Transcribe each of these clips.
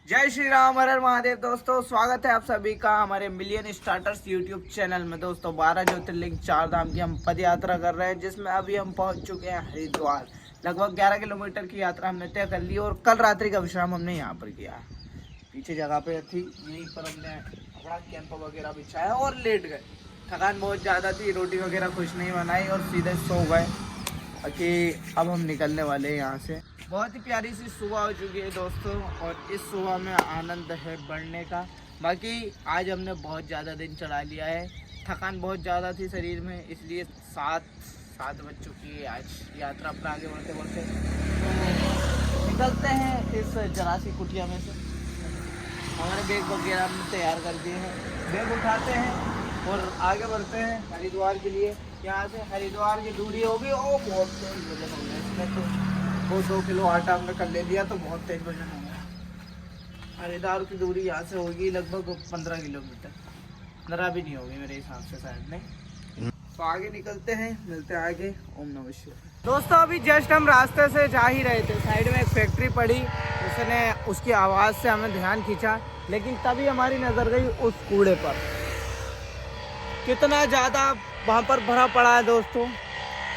जय श्री राम, हर हर महादेव। दोस्तों स्वागत है आप सभी का हमारे मिलियन स्टार्टर्स यूट्यूब चैनल में। दोस्तों 12 ज्योतिर्लिंग 4 धाम की हम पद यात्रा कर रहे हैं, जिसमें अभी हम पहुंच चुके हैं हरिद्वार। लगभग 11 किलोमीटर की यात्रा हमने तय कर ली और कल रात्रि का विश्राम हमने यहाँ पर किया। पीछे जगह पे थी, यहीं पर हमने अपना कैंप वगैरह बिछाया और लेट गए। थकान बहुत ज़्यादा थी, रोटी वगैरह कुछ नहीं बनाई और सीधे सो गए कि अब हम निकलने वाले हैं यहाँ से। बहुत ही प्यारी सी सुबह हो चुकी है दोस्तों, और इस सुबह में आनंद है बढ़ने का। बाकी आज हमने बहुत ज़्यादा दिन चढ़ा लिया है, थकान बहुत ज़्यादा थी शरीर में, इसलिए सात बज चुकी है आज यात्रा पर आगे बढ़ते बढ़ते। तो निकलते हैं इस जरा सी कुटिया में से। हमारे बैग वगैरह हमने तैयार कर दिए हैं, बैग उठाते हैं और आगे बढ़ते हैं हरिद्वार के लिए। यहाँ से हरिद्वार की दूरी होगी और बहुत तेज वजन हो गया इसमें, तो वो 2 किलो आटा हमने कर ले लिया, तो बहुत तेज वजन हो गया। हरिद्वार की दूरी यहाँ से होगी लगभग 15 किलोमीटर, ज़रा भी नहीं होगी मेरे हिसाब से शायद, नहीं। तो आगे निकलते हैं, मिलते हैं आगे। ओम नमः शिवाय। दोस्तों अभी जस्ट हम रास्ते से जा ही रहे थे, साइड में एक फैक्ट्री पड़ी, उसने उसकी आवाज़ से हमें ध्यान खींचा, लेकिन तभी हमारी नज़र गई उस कूड़े पर। कितना ज़्यादा वहाँ पर भरा पड़ा है दोस्तों।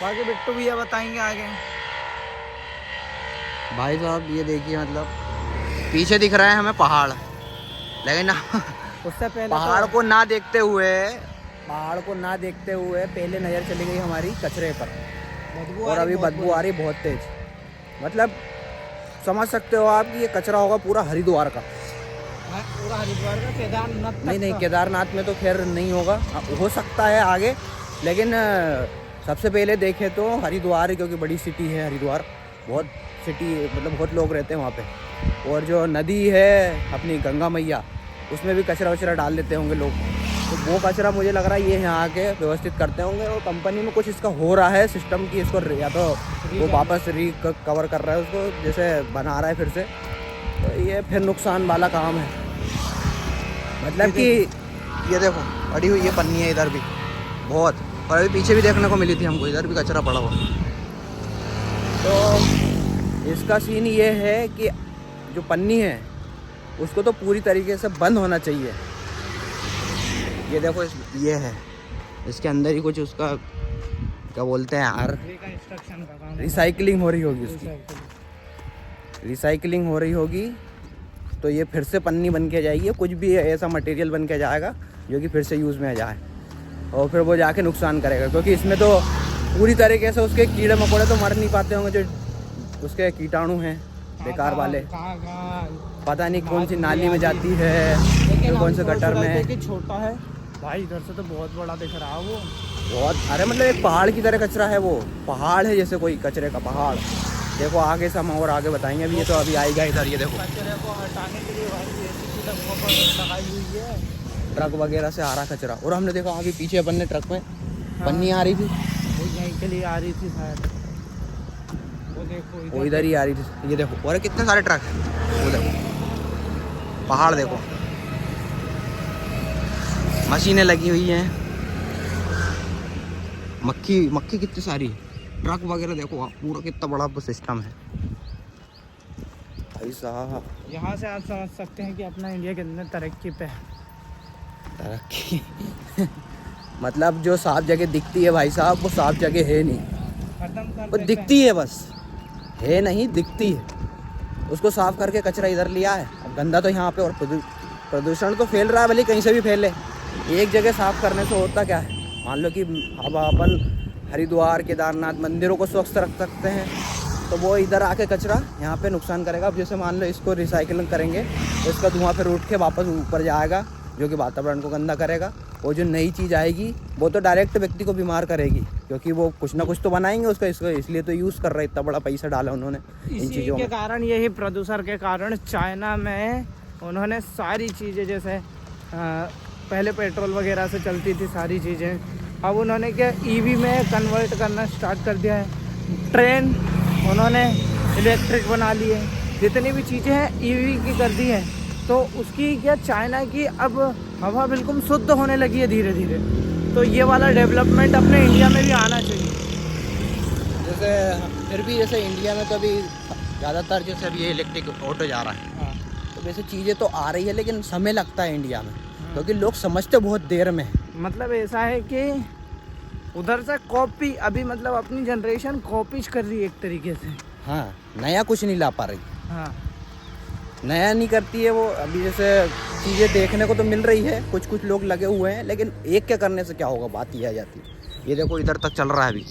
बाकी बिट्टू भैया बताएंगे आगे। भाई साहब ये देखिए, मतलब पीछे दिख रहा है हमें पहाड़, लेकिन ना उससे पहले पहाड़ को ना देखते हुए पहले नज़र चली गई हमारी कचरे पर, और अभी बदबू आ रही बहुत तेज। मतलब समझ सकते हो आप कि ये कचरा होगा पूरा हरिद्वार का। पूरा हरिद्वार का, केदारनाथ नहीं, केदारनाथ में तो खैर नहीं होगा, हो सकता है आगे, लेकिन सबसे पहले देखें तो हरिद्वार, क्योंकि बड़ी सिटी है हरिद्वार, बहुत सिटी, मतलब बहुत लोग रहते हैं वहाँ पे। और जो नदी है अपनी गंगा मैया, उसमें भी कचरा वचरा डाल देते होंगे लोग, तो वो कचरा मुझे लग रहा है ये यहाँ आके व्यवस्थित करते होंगे। और कंपनी में कुछ इसका हो रहा है सिस्टम की, इसको या तो वो वापस कवर कर रहा है उसको, जैसे बना रहा है फिर से, तो ये फिर नुकसान वाला काम है। मतलब कि ये देखो पड़ी हुई ये पन्नी है इधर भी बहुत, और अभी पीछे भी देखने को मिली थी हमको, इधर भी कचरा पड़ा हुआ। तो इसका सीन ये है कि जो पन्नी है उसको तो पूरी तरीके से बंद होना चाहिए। ये देखो ये है, इसके अंदर ही कुछ उसका क्या बोलते हैं यार, रिसाइकलिंग हो रही होगी, उसकी रिसाइकलिंग हो रही होगी, तो ये फिर से पन्नी बन के जाएगी, कुछ भी ऐसा मटेरियल बन के जाएगा जो कि फिर से यूज़ में आ जाए, और फिर वो जाके नुकसान करेगा। क्योंकि इसमें तो पूरी तरीके से उसके कीड़े मकोड़े तो मर नहीं पाते होंगे, जो उसके कीटाणु हैं बेकार वाले, पता नहीं कौन सी नाली में जाती है, फिर कौन से गटर में। छोटा है भाई, इधर से तो बहुत बड़ा दिख रहा है वो, बहुत, अरे मतलब एक पहाड़ की तरह कचरा है वो, पहाड़ है जैसे कोई कचरे का पहाड़। देखो आगे से हम और आगे बताएंगे, अभी ये तो अभी आएगा इधर। ये देखो कचरे को हटाने के लिए भाई लगाई हुई है, ट्रक वगैरह से आ रहा कचरा। और हमने देखा आगे पीछे अपन ने ट्रक में पन्नी आ रही थी, वो यहीं के लिए आ रही थी शायद, वो देखो वो इधर ही आ रही थी। ये देखो और कितने सारे ट्रक हैं, वो देखो पहाड़, देखो मशीनें लगी हुई हैं, मक्खी कितनी सारी है, ट्रक वगैरह देखो पूरा कितना बड़ा सिस्टम है भाई साहब। यहाँ से आप समझ सकते हैं कि अपना इंडिया कितने तरक्की पे है। तरक्की मतलब जो साफ जगह दिखती है भाई साहब, वो साफ जगह है नहीं, खत्म कर वो दिखती है बस, है नहीं, दिखती है। उसको साफ करके कचरा इधर लिया है, अब गंदा तो यहाँ पे, और प्रदूषण तो फैल रहा है, भले कहीं से भी फैले। एक जगह साफ करने से होता क्या है, मान लो कि अब अपन हरिद्वार केदारनाथ मंदिरों को स्वच्छ रख सकते हैं, तो वो इधर आके कचरा यहाँ पे नुकसान करेगा। अब जैसे मान लो इसको रिसाइकलिंग करेंगे तो इसका धुआं फिर उठ के वापस ऊपर जाएगा, जो कि वातावरण को गंदा करेगा। वो जो नई चीज़ आएगी वो तो डायरेक्ट व्यक्ति को बीमार करेगी, क्योंकि वो कुछ ना कुछ तो बनाएंगे उसका, इसको इसलिए तो यूज़ कर रहे हैं, इतना बड़ा पैसा डाला उन्होंने इन चीज़ों के कारण, यही प्रदूषण के कारण चाइना में उन्होंने सारी चीज़ें, जैसे पहले पेट्रोल वगैरह से चलती थी सारी चीज़ें, अब उन्होंने क्या ईवी में कन्वर्ट करना स्टार्ट कर दिया है। ट्रेन उन्होंने इलेक्ट्रिक बना ली है, जितनी भी चीज़ें हैं ईवी की कर दी हैं, तो उसकी क्या चाइना की अब हवा बिल्कुल शुद्ध होने लगी है धीरे धीरे। तो ये वाला डेवलपमेंट अपने इंडिया में भी आना चाहिए। जैसे फिर भी जैसे इंडिया में तो अभी ज़्यादातर जैसे अभी ये इलेक्ट्रिक ऑटो जा रहा है, हाँ। तो वैसे चीज़ें तो आ रही है, लेकिन समय लगता है इंडिया में, क्योंकि लोग समझते बहुत देर में हैं। मतलब ऐसा है कि उधर से कॉपी, अभी मतलब अपनी जनरेशन कॉपी कर रही है एक तरीके से। हाँ, नया कुछ नहीं ला पा रही, हाँ, नया नहीं करती है वो। अभी जैसे चीज़ें देखने को तो मिल रही है, कुछ कुछ लोग लगे हुए हैं, लेकिन एक के करने से क्या होगा, बात ये आ जाती है। ये देखो इधर तक चल रहा है अभी,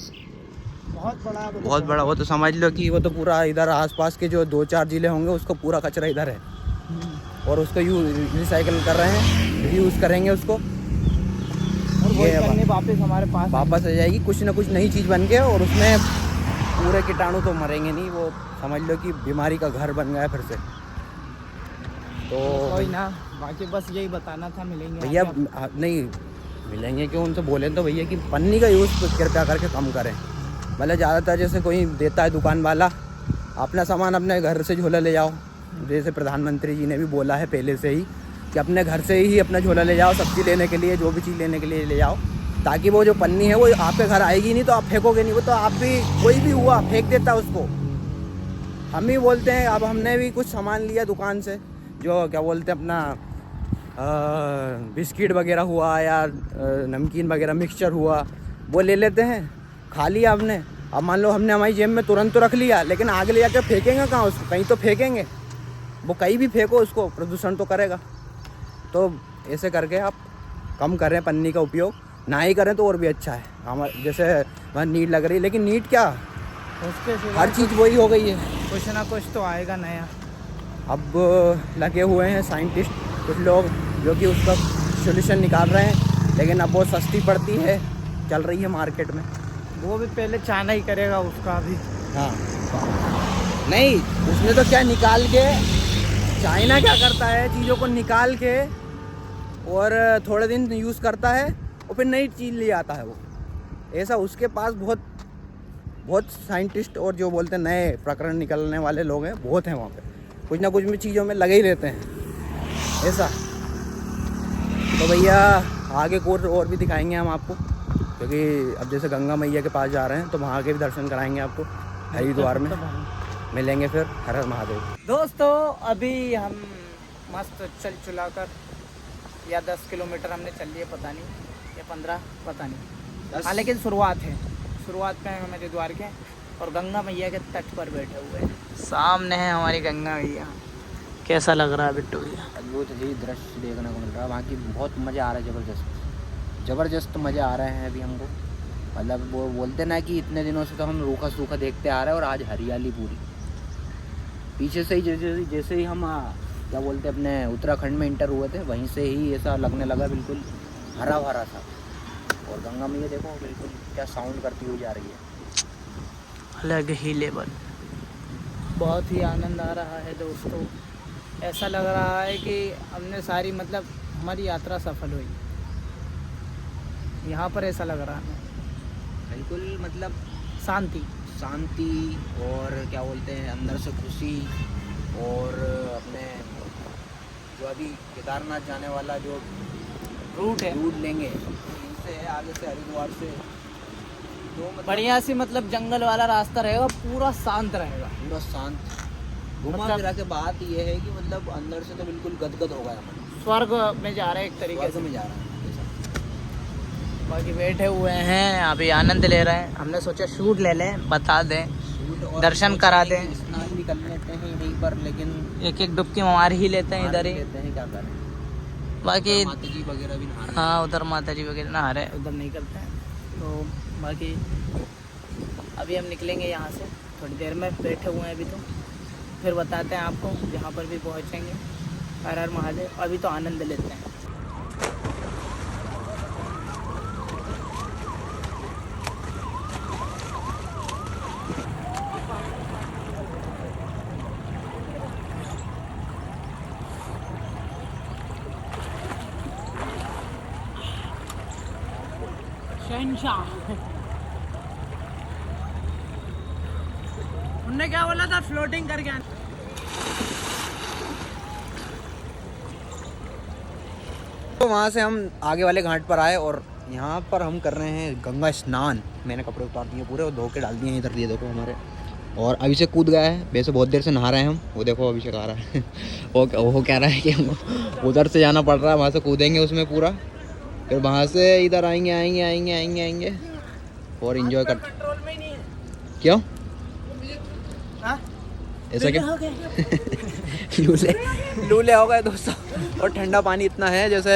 बहुत बड़ा। वो तो समझ लो कि वो तो पूरा इधर आसपास के जो 2-4 ज़िले होंगे उसको पूरा कचरा इधर है, और उसको रिसाइकल कर रहे हैं, रीयूज़ करेंगे उसको, और वही करने वापस हमारे पास वापस आ जाएगी कुछ ना कुछ नई चीज़ बन के, और उसमें पूरे कीटाणु तो मरेंगे नहीं, वो समझ लो कि बीमारी का घर बन गया फिर से। तो कोई ना, बाकी बस यही बताना था। मिलेंगे भैया, नहीं मिलेंगे क्यों, उनसे बोलें तो भैया कि पन्नी का यूज़ कृपया करके कम करें। मतलब ज़्यादातर जैसे कोई देता है दुकान वाला, अपना सामान अपने घर से झोला ले जाओ। जैसे प्रधानमंत्री जी ने भी बोला है पहले से ही कि अपने घर से ही अपना झोला ले जाओ, सब्ज़ी लेने के लिए, जो भी चीज़ लेने के लिए ले जाओ, ताकि वो जो पन्नी है वो आपके घर आएगी नहीं तो आप फेंकोगे नहीं, वो तो आप भी, कोई भी हुआ फेंक देता है उसको। हम ही बोलते हैं, अब हमने भी कुछ सामान लिया दुकान से, जो क्या बोलते हैं अपना बिस्किट वगैरह हुआ या नमकीन वगैरह मिक्सचर हुआ, वो ले लेते हैं, खा लिया आपने। अब मान लो हमने हमारी जेब में तुरंत तो रख लिया, लेकिन आगे ले जाकर फेंकेंगे कहाँ उसको, कहीं तो फेंकेंगे, वो कहीं भी फेंको उसको प्रदूषण तो करेगा। तो ऐसे करके आप कम करें पन्नी का उपयोग, ना ही करें तो और भी अच्छा है। हमारे जैसे वहाँ नीट लग रही है, लेकिन नीट क्या, उसके सिवा हर चीज़ वही हो गई है। कुछ ना कुछ तो आएगा नया। अब लगे हुए हैं साइंटिस्ट कुछ लोग जो कि उसका सॉल्यूशन निकाल रहे हैं, लेकिन अब बहुत सस्ती पड़ती है, चल रही है मार्केट में। वो भी पहले चाइना ही करेगा उसका भी। हाँ, नहीं उसने तो क्या निकाल के, चाइना क्या करता है, चीज़ों को निकाल के और थोड़े दिन यूज़ करता है और फिर नई चीज़ ले आता है वो। ऐसा उसके पास बहुत साइंटिस्ट और जो बोलते हैं नए प्रकरण निकलने वाले लोग हैं, बहुत हैं वहाँ पे, कुछ ना कुछ भी चीज़ों में लगे ही रहते हैं ऐसा। तो भैया आगे को और भी दिखाएंगे हम आपको, क्योंकि अब जैसे गंगा मैया के पास जा रहे हैं तो वहाँ के भी दर्शन कराएंगे आपको हरिद्वार में। मिलेंगे फिर, हर हर महादेव। दोस्तों अभी हम मस्त चल चुला कर, या 10 किलोमीटर हमने चल लिए, पता नहीं, या 15, पता नहीं। हाँ, लेकिन शुरुआत पे हैं हम हरिद्वार के, और गंगा मैया के तट पर बैठे हुए हैं। सामने है हमारी गंगा मैया। कैसा लग रहा है बिट्टू भैया? अद्भुत ही दृश्य देखने को मिल रहा है, वहाँ की बहुत मज़ा आ रहा है, ज़बरदस्त मज़े आ रहे हैं अभी हमको। मतलब वो बोलते ना कि इतने दिनों से तो हम रूखा सूखा देखते आ रहे हैं, और आज हरियाली पूरी पीछे से ही, जैसे ही हम क्या बोलते हैं अपने उत्तराखंड में इंटर हुए थे, वहीं से ही ऐसा लगने लगा, बिल्कुल हरा भरा था। और गंगा मैया देखो बिल्कुल क्या साउंड करती हुई जा रही है, अलग ही लेवल। बहुत ही आनंद आ रहा है दोस्तों। ऐसा लग रहा है कि हमने सारी, मतलब हमारी यात्रा सफल हुई यहाँ पर, ऐसा लग रहा है बिल्कुल। मतलब शांति और क्या बोलते हैं अंदर से खुशी। और अपने जो अभी केदारनाथ जाने वाला जो रूट लेंगे, इनसे आगे से हरिद्वार से, तो मतलब बढ़िया सी, मतलब जंगल वाला रास्ता रहेगा, पूरा शांत रहेगा, पूरा शांत। घुमा फिरा के बात ये है कि मतलब अंदर से तो बिल्कुल गदगद हो गया, स्वर्ग में जा रहे हैं एक तरीके से। में जा रहा है। बाकी बैठे हुए हैं अभी, आनंद ले रहे हैं। हमने सोचा शूट ले लें, बता दें, दर्शन करा दें, स्नान भी कर लेते हैं यहीं पर, लेकिन एक डुबकी मार ही लेते हैं इधर ही। लेते हैं, क्या करें। बाकी माता जी वगैरह भी नहा रहे हैं। हाँ, उधर माता जी वगैरह नहा रहे हैं, उधर नहीं करते हैं। तो बाकी अभी हम निकलेंगे यहाँ से, थोड़ी देर में बैठे हुए हैं अभी, तो फिर बताते हैं आपको, जहाँ पर भी पहुँचेंगे। हर हर महादेव। अभी तो आनंद लेते हैं। उनने क्या बोला था, फ्लोटिंग करके आना। तो वहाँ से हम आगे वाले घाट पर आए, और यहाँ पर हम कर रहे हैं गंगा स्नान। मैंने कपड़े उतार दिए पूरे और धो के डाल दिए इधर। ये देखो हमारे और अभिषेक कूद गया है, वैसे बहुत देर से नहा रहे हैं हम। वो देखो अभिषेक आ रहा है वो कह रहा है कि हमको उधर से जाना पड़ रहा है, वहाँ से कूदेंगे उसमें पूरा, फिर वहाँ से इधर आएंगे और इन्जॉय कर। क्यों ऐसा क्या लूले हो गए दोस्तों। और ठंडा पानी इतना है जैसे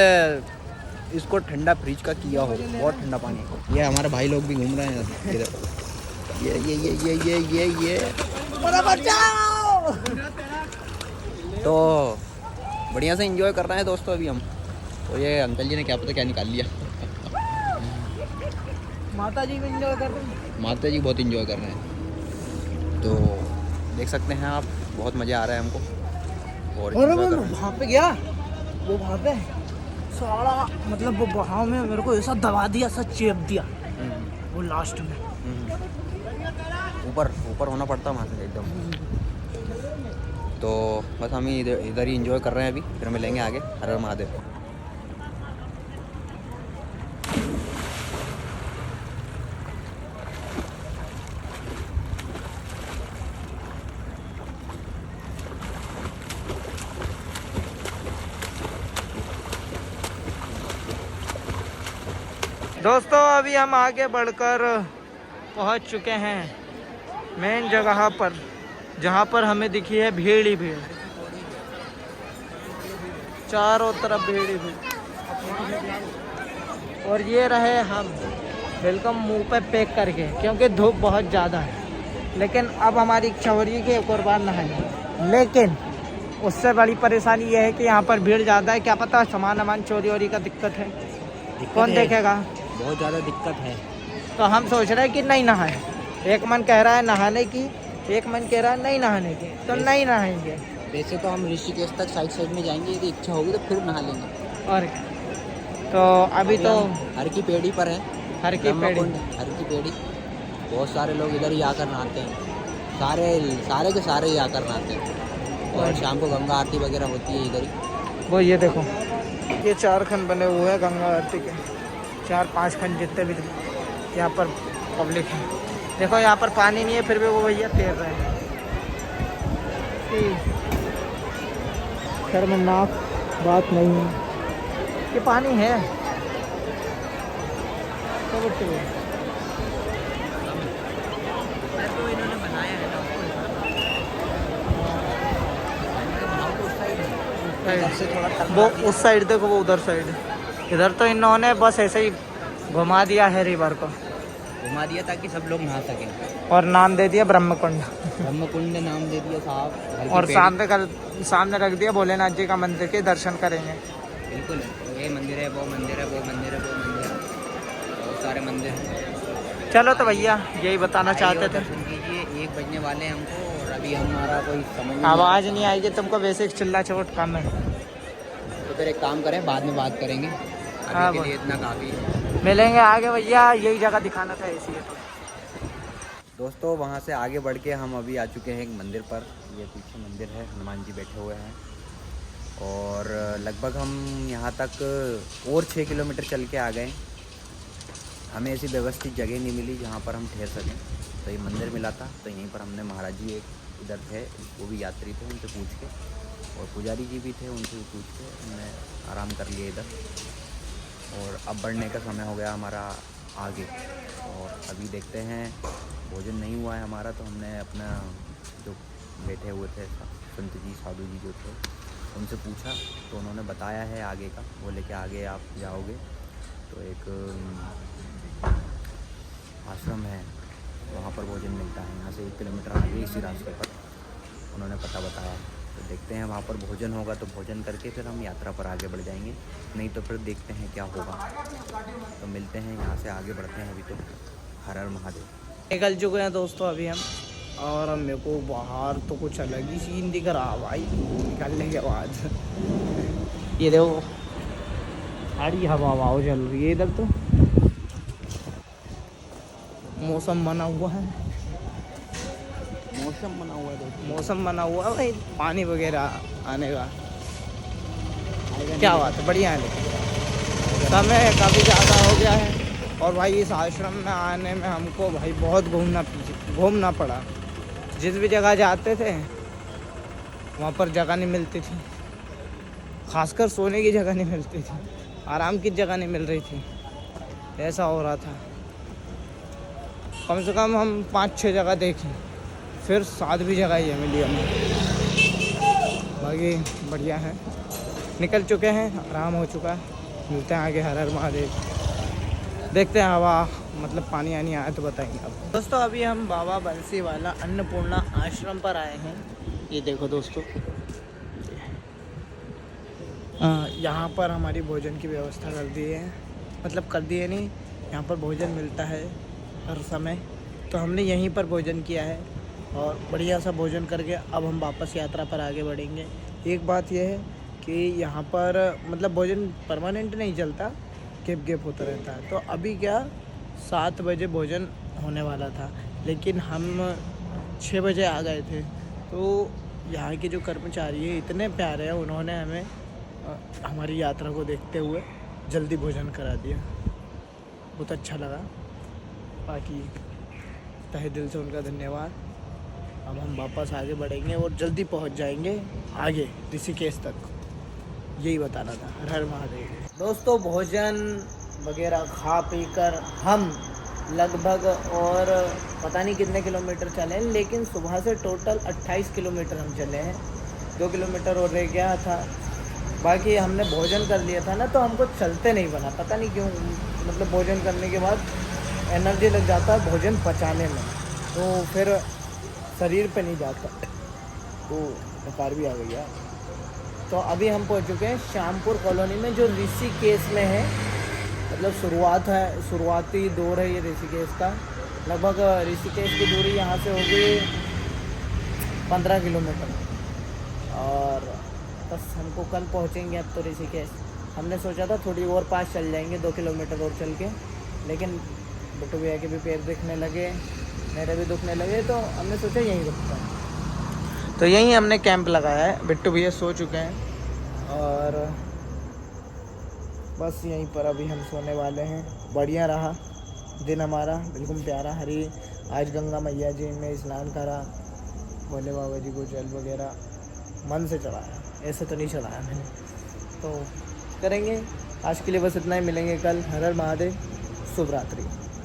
इसको ठंडा फ्रिज का किया हो, बहुत ठंडा पानी। ये हमारे भाई लोग भी घूम रहे हैं इधर। ये तो बढ़िया से एंजॉय कर रहे हैं दोस्तों अभी हम। तो ये अंकल जी ने क्या पता क्या निकाल लिया। माता जी भी एंजॉय कर रहे हैं। माता जी बहुत एंजॉय कर रहे हैं, तो देख सकते हैं आप, बहुत मज़ा आ रहा है हमको। और वहाँ पे गया, वो वहाँ पे सारा मतलब वो बहाव में मेरे को ऐसा दबा दिया, ऐसा चेप दिया वो लास्ट में। ऊपर होना पड़ता वहाँ से एकदम। तो बस हम इधर ही एंजॉय कर रहे हैं अभी, फिर मिलेंगे आगे। हर हर महादेव। दोस्तों अभी हम आगे बढ़कर पहुंच चुके हैं मेन जगह पर, जहां पर हमें दिखी है भीड़ ही भीड़, चारों तरफ भीड़ ही भीड़। और ये रहे हम बिल्कुल मुंह पे पैक करके, क्योंकि धूप बहुत ज़्यादा है। लेकिन अब हमारी इच्छा हो रही है कि एक और बार नहाएंगे, लेकिन उससे बड़ी परेशानी ये है कि यहाँ पर भीड़ ज़्यादा है। क्या पता सामान चोरी वोरी का दिक्कत है, कौन देखेगा, बहुत ज़्यादा दिक्कत है। तो हम सोच रहे हैं कि नहीं नहाएं। एक मन कह रहा है नहाने की, एक मन कह रहा है नहीं नहाने की, तो नहीं नहाएंगे। वैसे तो हम ऋषिकेश तक साइड में जाएंगे, यदि इच्छा होगी तो फिर नहा लेंगे। और तो अभी तो हर की पेड़ी पर है, हर की पेड़ी, हर की पेड़ी। बहुत सारे लोग इधर ही आकर नहाते हैं, सारे के सारे ही आकर नहाते हैं। और शाम को गंगा आरती वगैरह होती है इधर ही। वो ये देखो, ये 4 खंड बने हुए हैं गंगा आरती के, 4-5 खंड जितने भी यहाँ पर पब्लिक है। देखो यहाँ पर पानी नहीं है, फिर भी वो भैया तैर रहे हैं। शर्मनाक बात नहीं है, ये पानी है तो इन्होंने बनाया है ना, वो उस साइड देखो, वो उधर साइड। इधर तो इन्होंने बस ऐसे ही घुमा दिया है रिवर को, घुमा दिया ताकि सब लोग नहा सकें। और नाम दे दिया ब्रह्मकुंड। ब्रह्मकुंड नाम दे दिया साहब। और सामने रख दिया भोलेनाथ जी का मंदिर के दर्शन करेंगे। बिल्कुल, ये मंदिर है, वो मंदिर है, वो मंदिर है, वो मंदिर है, बहुत सारे मंदिर हैं। चलो तो भैया यही बताना चाहते थे। सुन कीजिए, 1 बजने वाले हैं हमको, और अभी हमारा कोई समझ आवाज़ नहीं आएगी तुमको, वैसे चिल्ला चोट कम है। तो फिर एक काम करें, बाद में बात करेंगे, हाँ, अभी के लिए इतना काफ़ी है। मिलेंगे आगे भैया, यही जगह दिखाना था इसलिए। तो दोस्तों वहाँ से आगे बढ़ के हम अभी आ चुके हैं एक मंदिर पर। ये पीछे मंदिर है, हनुमान जी बैठे हुए हैं। और लगभग हम यहाँ तक और 6 किलोमीटर चल के आ गए। हमें ऐसी व्यवस्थित जगह नहीं मिली जहाँ पर हम ठहर सकें, तो ये मंदिर मिला था। तो यहीं पर हमने महाराज जी एक इधर थे, वो भी यात्री थे, उनसे पूछ के, और पुजारी जी भी थे, उनसे भी पूछ के हमने आराम कर लिया इधर। और अब बढ़ने का समय हो गया हमारा आगे, और अभी देखते हैं, भोजन नहीं हुआ है हमारा, तो हमने अपना जो बैठे हुए थे संत जी साधु जी जो थे उनसे पूछा, तो उन्होंने बताया है आगे का। बोले कि आगे आप जाओगे तो एक आश्रम है, वहाँ पर भोजन मिलता है, यहाँ से 1 किलोमीटर आगे इसी रास्ते पर उन्होंने पता बताया है। तो देखते हैं वहाँ पर भोजन होगा तो भोजन करके फिर हम यात्रा पर आगे बढ़ जाएंगे, नहीं तो फिर देखते हैं क्या होगा। तो मिलते हैं, यहाँ से आगे बढ़ते हैं। अभी तो हर हर महादेव। निकल चुके हैं दोस्तों अभी हम, और मेरे को बाहर तो कुछ अलग ही सीन दिख रहा भाई निकलने के बाद। ये देखो सारी हवा चल रही है इधर, तो मौसम बना हुआ है, मौसम बना हुआ है दोस्तों, मौसम बना हुआ है भाई, पानी वगैरह आने का। क्या बात है, बढ़िया है। समय काफ़ी ज़्यादा हो गया है, और भाई इस आश्रम में आने में हमको भाई बहुत घूमना पड़ा। जिस भी जगह जाते थे वहाँ पर जगह नहीं मिलती थी, खासकर सोने की जगह नहीं मिलती थी, आराम की जगह नहीं मिल रही थी। ऐसा हो रहा था। कम से कम हम 5-6 जगह देखें, फिर 7वीं जगह ये मिली हमें। बाकी बढ़िया है, निकल चुके हैं, आराम हो चुका है। मिलते हैं आगे। हर हर महादेव। देखते हैं हवा मतलब पानी आनी आया तो बताएंगे आपको। दोस्तों अभी हम बाबा बंसी वाला अन्नपूर्णा आश्रम पर आए हैं। ये देखो दोस्तों, यहाँ पर हमारी भोजन की व्यवस्था कर दी है, मतलब कर दी है नहीं, यहाँ पर भोजन मिलता है हर समय। तो हमने यहीं पर भोजन किया है और बढ़िया सा भोजन करके अब हम वापस यात्रा पर आगे बढ़ेंगे। एक बात यह है कि यहाँ पर मतलब भोजन परमानेंट नहीं चलता, गैप होता रहता है। तो अभी क्या 7 बजे भोजन होने वाला था, लेकिन हम 6 बजे आ गए थे। तो यहाँ के जो कर्मचारी हैं इतने प्यारे हैं, उन्होंने हमें हमारी यात्रा को देखते हुए जल्दी भोजन करा दिया। बहुत अच्छा लगा। बाकी तहे दिल से उनका धन्यवाद। अब हम वापस आगे बढ़ेंगे और जल्दी पहुंच जाएंगे आगे ऋषिकेश तक। यही बताना था। हर हर महादेव। दोस्तों भोजन वगैरह खा पी कर हम लगभग और पता नहीं कितने किलोमीटर चले हैं, लेकिन सुबह से टोटल 28 किलोमीटर हम चले हैं। 2 किलोमीटर और रह गया था। बाकी हमने भोजन कर लिया था ना, तो हमको चलते नहीं बना, पता नहीं क्यों। मतलब भोजन करने के बाद एनर्जी लग जाता है भोजन पचाने में, तो फिर शरीर पे नहीं जाता, तो बुखार भी आ गया। तो अभी हम पहुंच चुके हैं श्यामपुर कॉलोनी में, जो ऋषिकेश में है। मतलब शुरुआती दौर है ये ऋषिकेश का। लगभग ऋषिकेश की दूरी यहाँ से होगी 15 किलोमीटर। और बस हमको कल पहुँचेंगे अब तो ऋषिकेश। हमने सोचा था थोड़ी और पास चल जाएंगे, 2 किलोमीटर और चल के, लेकिन बिट्टू भैया के भी पैर दिखने लगे, मेरे भी दुखने लगे, तो हमने सोचा यहीं रुकते हैं। तो यहीं हमने कैंप लगाया है। बिट्टू भैया सो चुके हैं और बस यहीं पर अभी हम सोने वाले हैं। बढ़िया रहा दिन हमारा, बिल्कुल प्यारा। आज गंगा मैया जी में स्नान करा, भोले बाबा जी को जल वगैरह मन से चढ़ाया, ऐसे तो नहीं चढ़ाया मैंने, तो करेंगे। आज के लिए बस इतना ही, मिलेंगे कल। हर हर महादेव, शुभ रात्रि।